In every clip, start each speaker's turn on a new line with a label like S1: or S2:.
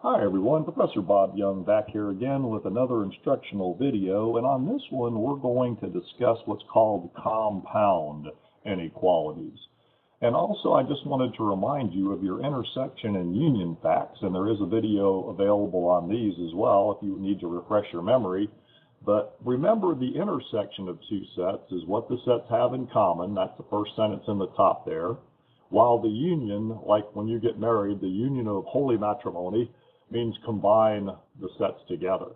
S1: Hi everyone, Professor Bob Young back here again with another instructional video, and on this one we're going to discuss what's called compound inequalities. And also I just wanted to remind you of your intersection and union facts, and there is a video available on these as well if you need to refresh your memory. But remember, the intersection of two sets is what the sets have in common. That's the first sentence in the top there. While the union, like when you get married, the union of holy matrimony means combine the sets together.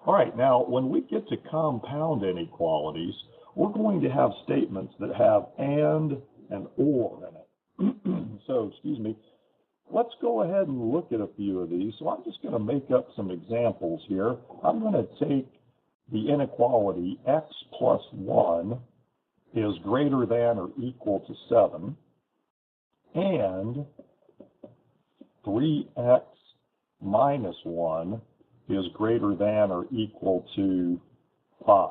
S1: All right, now when we get to compound inequalities, we're going to have statements that have and or in it. So, excuse me, let's go ahead and look at a few of these. So I'm just going to make up some examples here. I'm going to take the inequality x plus 1 is greater than or equal to 7, and 3x minus 1 is greater than or equal to 5.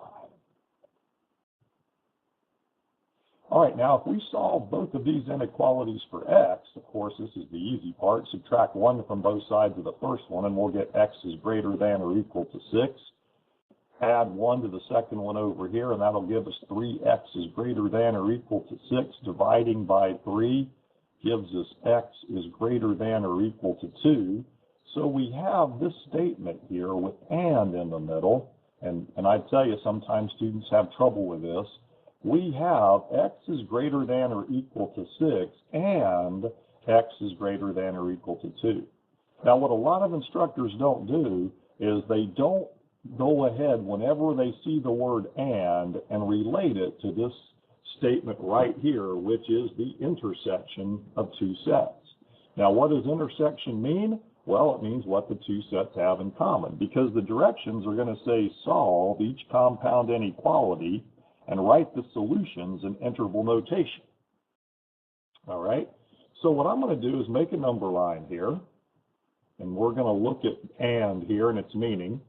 S1: All right, now if we solve both of these inequalities for x, of course this is the easy part, subtract 1 from both sides of the first one and we'll get x is greater than or equal to 6. Add 1 to the second one over here and that'll give us 3x is greater than or equal to 6. Dividing by 3 gives us x is greater than or equal to 2. So we have this statement here with and in the middle, and I tell you sometimes students have trouble with this. We have x is greater than or equal to 6 and x is greater than or equal to 2. Now what a lot of instructors don't do is they don't go ahead whenever they see the word and relate it to this statement right here, which is the intersection of two sets. Now what does intersection mean? Well, it means what the two sets have in common, because the directions are going to say solve each compound inequality and write the solutions in interval notation. All right, so what I'm going to do is make a number line here, and we're going to look at and here and its meaning.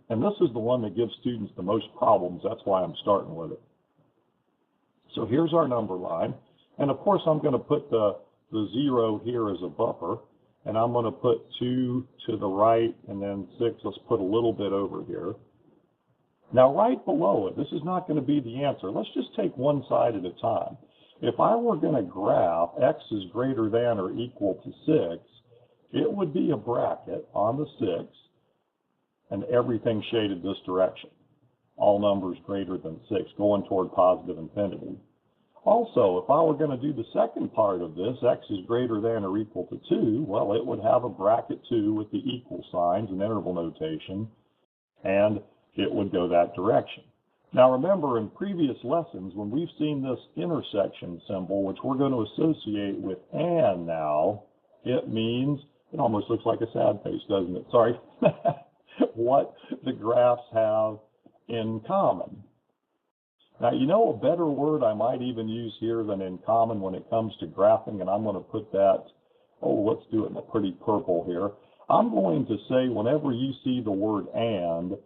S1: And this is the one that gives students the most problems. That's why I'm starting with it. So here's our number line. And of course, I'm going to put the 0 here as a buffer. And I'm going to put 2 to the right and then 6. Let's put a little bit over here. Now, right below it, this is not going to be the answer. Let's just take one side at a time. If I were going to graph x is greater than or equal to 6, it would be a bracket on the 6 and everything shaded this direction. All numbers greater than 6, going toward positive infinity. Also, if I were going to do the second part of this, x is greater than or equal to 2, well, it would have a bracket 2 with the equal signs and interval notation, and it would go that direction. Now remember, in previous lessons, when we've seen this intersection symbol, which we're going to associate with and now, it means, it almost looks like a sad face, doesn't it? Sorry. What the graphs have in common. Now, you know a better word I might even use here than in common when it comes to graphing, and I'm going to put that, let's do it in a pretty purple here. I'm going to say whenever you see the word and,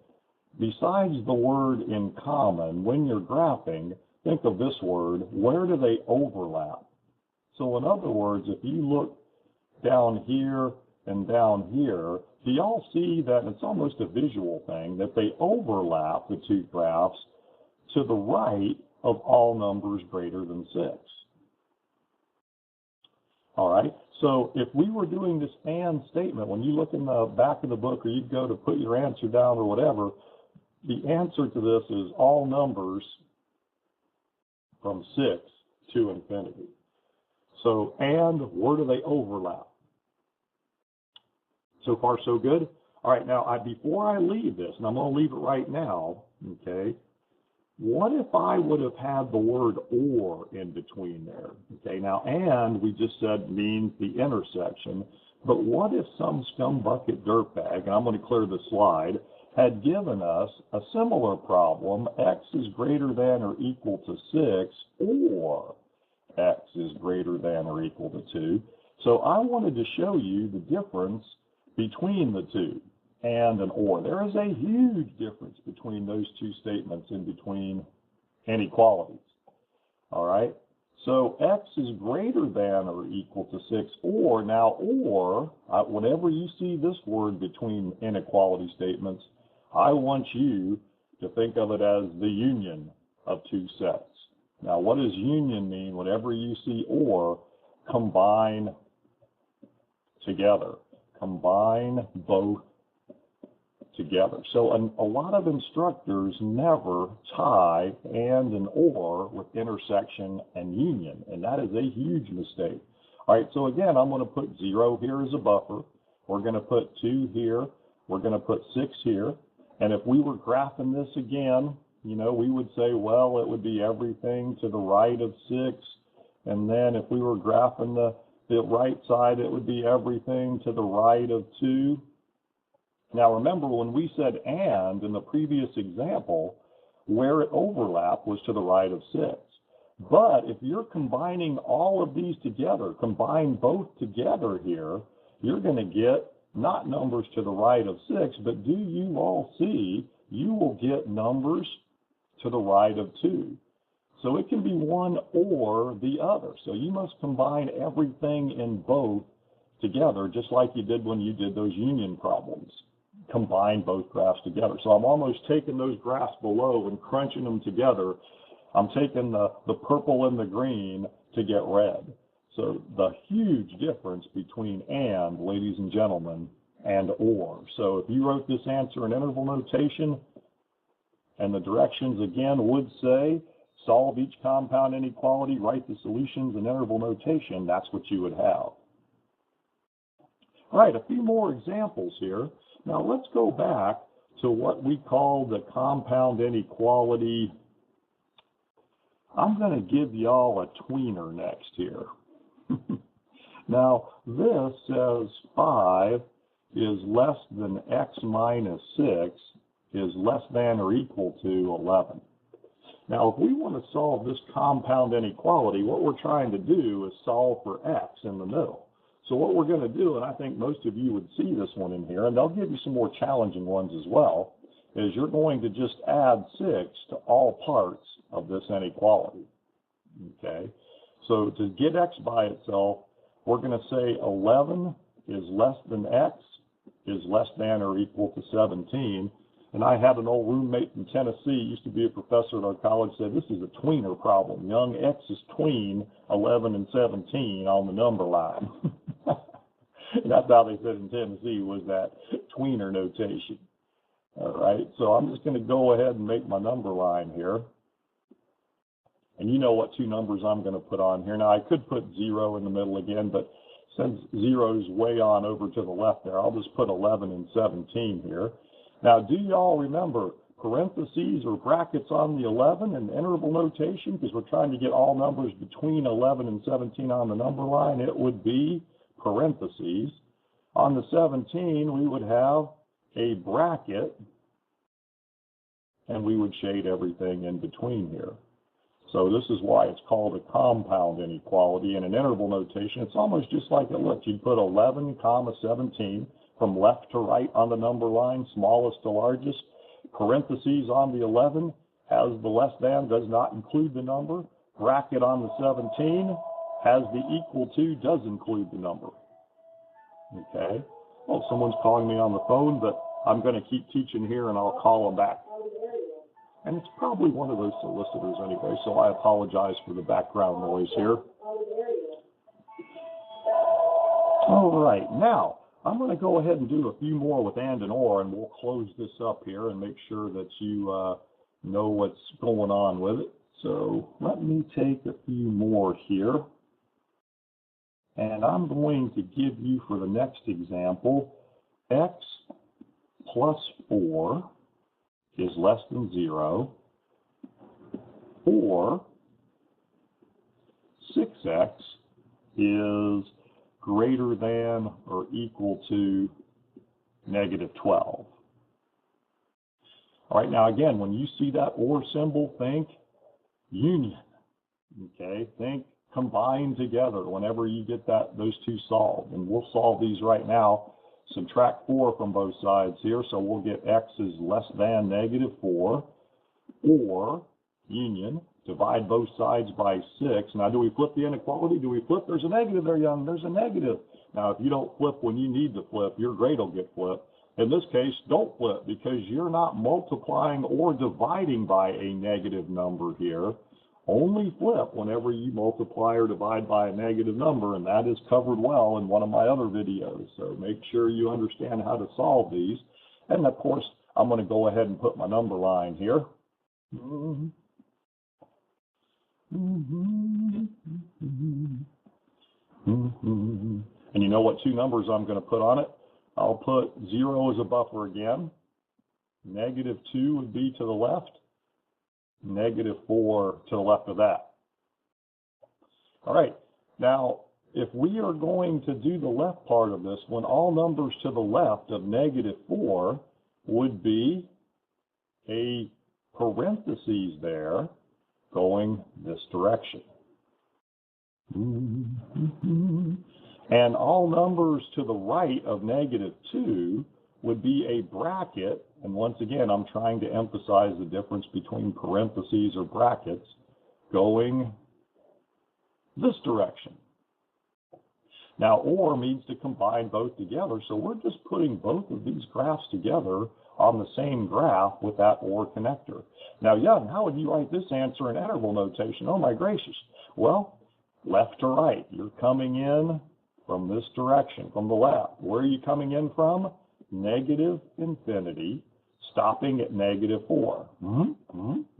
S1: besides the word in common, when you're graphing, think of this word, where do they overlap? So in other words, if you look down here and down here, do y'all see that it's almost a visual thing, that they overlap the two graphs to the right of all numbers greater than 6? All right, so if we were doing this and statement, when you look in the back of the book or you go to put your answer down or whatever, the answer to this is all numbers from 6 to infinity. So, and where do they overlap? So far, so good. All right, now, before I leave this, and I'm going to leave it right now, okay, what if I would have had the word or in between there? Okay, now, and we just said means the intersection, but what if some scumbucket dirtbag, and I'm going to clear the slide, had given us a similar problem, x is greater than or equal to 6, or x is greater than or equal to 2. So I wanted to show you the difference between the two, and or. There is a huge difference between those two statements in between inequalities. All right? So x is greater than or equal to 6, or whenever you see this word between inequality statements, I want you to think of it as the union of two sets. Now, what does union mean? Whenever you see or, combine together. Combine both together. So a lot of instructors never tie and or with intersection and union, and that is a huge mistake. All right, so again, I'm going to put 0 here as a buffer. We're going to put 2 here. We're going to put 6 here. And if we were graphing this again, you know, we would say, well, it would be everything to the right of 6. And then if we were graphing the right side, it would be everything to the right of 2. Now remember, when we said and in the previous example, where it overlapped was to the right of 6. But if you're combining all of these together, combine both together here, you're going to get not numbers to the right of 6, but do you all see, you will get numbers to the right of 2. So it can be one or the other. So you must combine everything in both together, just like you did when you did those union problems. Combine both graphs together. So I'm almost taking those graphs below and crunching them together. I'm taking the purple and the green to get red. So the huge difference between and, ladies and gentlemen, and or. So if you wrote this answer in interval notation, and the directions again would say, solve each compound inequality, write the solutions in interval notation, that's what you would have. All right, a few more examples here. Now let's go back to what we call the compound inequality. I'm going to give y'all a tweener next here. Now this says 5 is less than x minus 6 is less than or equal to 11. Now if we want to solve this compound inequality, what we're trying to do is solve for x in the middle. So what we're going to do, and I think most of you would see this one in here, and they'll give you some more challenging ones as well, is you're going to just add 6 to all parts of this inequality. Okay? So to get x by itself, we're going to say 11 is less than x is less than or equal to 17. And I had an old roommate in Tennessee, used to be a professor at our college, said this is a tweener problem. Young x's tween 11 and 17 on the number line. And that's how they said in Tennessee, was that tweener notation. All right, so I'm just going to go ahead and make my number line here. And you know what two numbers I'm going to put on here. Now, I could put 0 in the middle again, but since 0 is way on over to the left there, I'll just put 11 and 17 here. Now, do y'all remember parentheses or brackets on the 11 in interval notation? Because we're trying to get all numbers between 11 and 17 on the number line. It would be parentheses. On the 17, we would have a bracket, and we would shade everything in between here. So this is why it's called a compound inequality. In an interval notation, it's almost just like it looks. You'd put 11, 17 from left to right on the number line, smallest to largest. Parentheses on the 11 has the less than, does not include the number. Bracket on the 17 has the equal to, does include the number. Okay. Well, someone's calling me on the phone, but I'm going to keep teaching here and I'll call them back. And it's probably one of those solicitors anyway, so I apologize for the background noise here. All right, now I'm going to go ahead and do a few more with and or, and we'll close this up here and make sure that you know what's going on with it. So let me take a few more here. And I'm going to give you, for the next example, x plus 4 is less than 0, or 6x is greater than or equal to negative 12. All right, now again, when you see that or symbol, think union. Okay, think combine together whenever you get those two solved. And we'll solve these right now. Subtract 4 from both sides here, so we'll get x is less than negative 4, or union divide both sides by 6. Now, do we flip the inequality? Do we flip? There's a negative there, Young. There's a negative. Now, if you don't flip when you need to flip, your grade will get flipped. In this case, don't flip because you're not multiplying or dividing by a negative number here. Only flip whenever you multiply or divide by a negative number, and that is covered well in one of my other videos. So make sure you understand how to solve these. And of course, I'm going to go ahead and put my number line here. And you know what two numbers I'm going to put on it? I'll put 0 as a buffer again. -2 would be to the left. -4 to the left of that. All right. Now, if we are going to do the left part of this one, all numbers to the left of -4 would be a parentheses there going this direction. And all numbers to the right of -2 would be a bracket. And once again, I'm trying to emphasize the difference between parentheses or brackets going this direction. Now, or means to combine both together. So we're just putting both of these graphs together on the same graph with that or connector. Now, Young, how would you write this answer in interval notation? Oh, my gracious. Well, left to right. You're coming in from this direction, from the left. Where are you coming in from? -infinity, stopping at -4.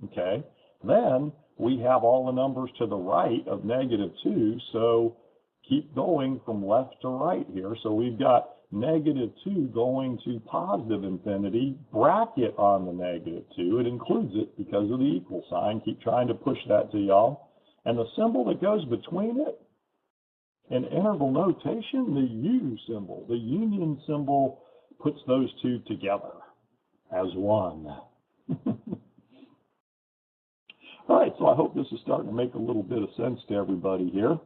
S1: Okay. Then we have all the numbers to the right of -2, so keep going from left to right here. So we've got -2 going to positive infinity, bracket on the -2. It includes it because of the equal sign. Keep trying to push that to y'all. And the symbol that goes between it, in interval notation, the U symbol, the union symbol, puts those two together as one. All right, so I hope this is starting to make a little bit of sense to everybody here.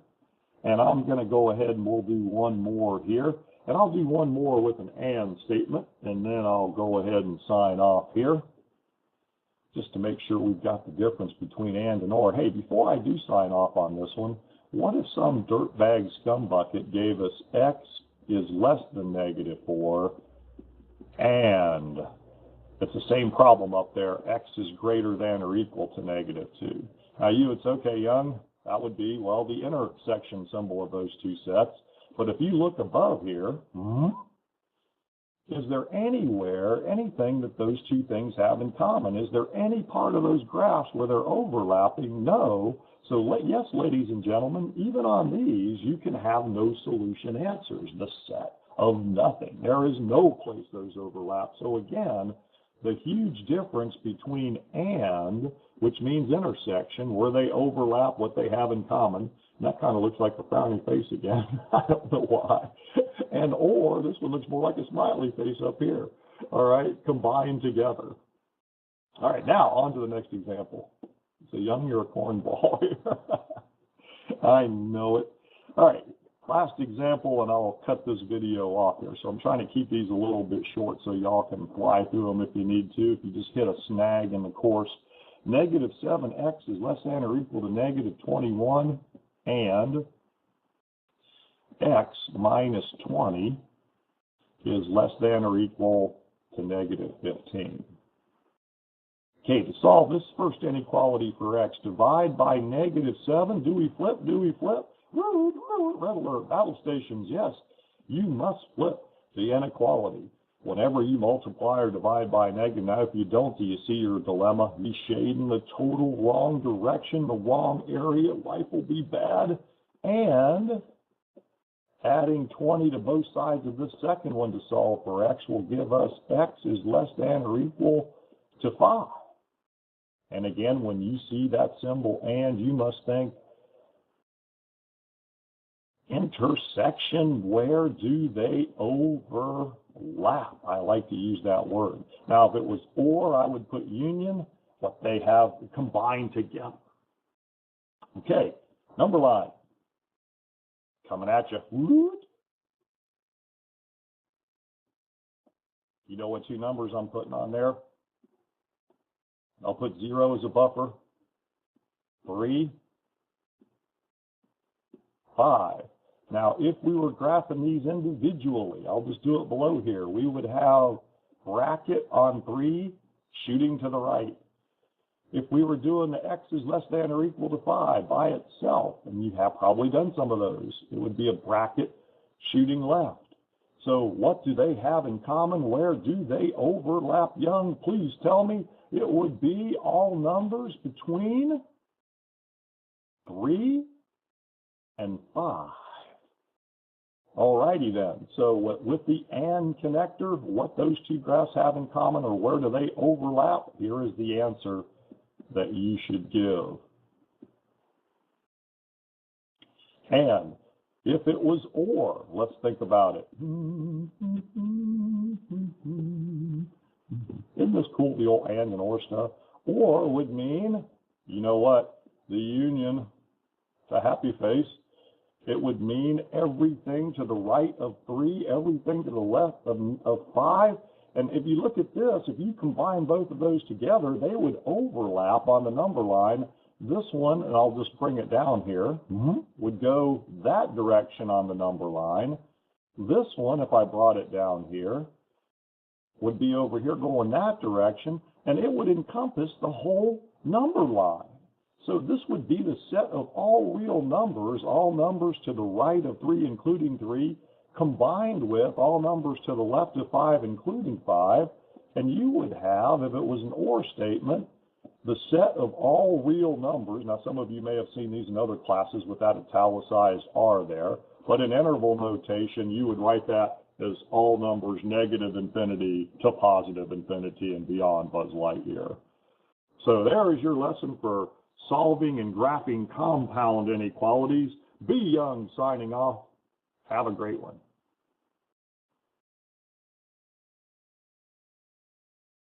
S1: And I'm going to go ahead and we'll do one more here. And I'll do one more with an and statement, and then I'll go ahead and sign off here, just to make sure we've got the difference between and or. Hey, before I do sign off on this one, what if some dirtbag scumbucket gave us x is less than -4, and it's the same problem up there, x is greater than or equal to -2. Now it's okay, Young, that would be, well, the intersection symbol of those two sets. But if you look above here, is there anywhere, anything that those two things have in common? Is there any part of those graphs where they're overlapping? No. So yes, ladies and gentlemen, even on these, you can have no solution answers, the set of nothing. There is no place those overlap. So again, the huge difference between and, which means intersection, where they overlap what they have in common. And that kind of looks like a frowny face again. I don't know why. And or, this one looks more like a smiley face up here. All right, combined together. All right, now on to the next example. So Young, you're a cornball here. I know it. All right, last example, and I'll cut this video off here. So I'm trying to keep these a little bit short so y'all can fly through them if you need to. If you just hit a snag in the course, -7x is less than or equal to -21, and x minus 20 is less than or equal to -15. Okay, to solve this first inequality for x, divide by -7. Do we flip? Do we flip? Red alert, battle stations, yes. You must flip the inequality. Whenever you multiply or divide by negative, now if you don't, do you see your dilemma? Be shading the total wrong direction, the wrong area, life will be bad. And adding 20 to both sides of this second one to solve for x will give us x is less than or equal to 5. And again, when you see that symbol and, you must think, intersection, where do they overlap? I like to use that word. Now, if it was or, I would put union, what they have combined together. Okay, number line. Coming at you. You know what two numbers I'm putting on there? I'll put 0 as a buffer. 3, 5. Now, if we were graphing these individually, I'll just do it below here, we would have bracket on 3 shooting to the right. If we were doing the x is less than or equal to 5 by itself, and you have probably done some of those, it would be a bracket shooting left. So what do they have in common? Where do they overlap, Young? Please tell me. It would be all numbers between 3 and 5. Alrighty then. So with the AND connector, what those two graphs have in common, or where do they overlap? Here is the answer that you should give. And if it was OR, let's think about it. Isn't this cool, the old AND and OR stuff? OR would mean, you know what, the union, it's a happy face. It would mean everything to the right of 3, everything to the left of 5. And if you look at this, if you combine both of those together, they would overlap on the number line. This one, and I'll just bring it down here, would go that direction on the number line. This one, if I brought it down here, would be over here going that direction, and it would encompass the whole number line. So this would be the set of all real numbers, all numbers to the right of 3, including 3, combined with all numbers to the left of 5, including 5, and you would have, if it was an OR statement, the set of all real numbers. Now, some of you may have seen these in other classes with that italicized R there, but in interval notation, you would write that as all numbers negative infinity to positive infinity and beyond Buzz Lightyear. So there is your lesson for solving and graphing compound inequalities. Be Young signing off. Have a great one.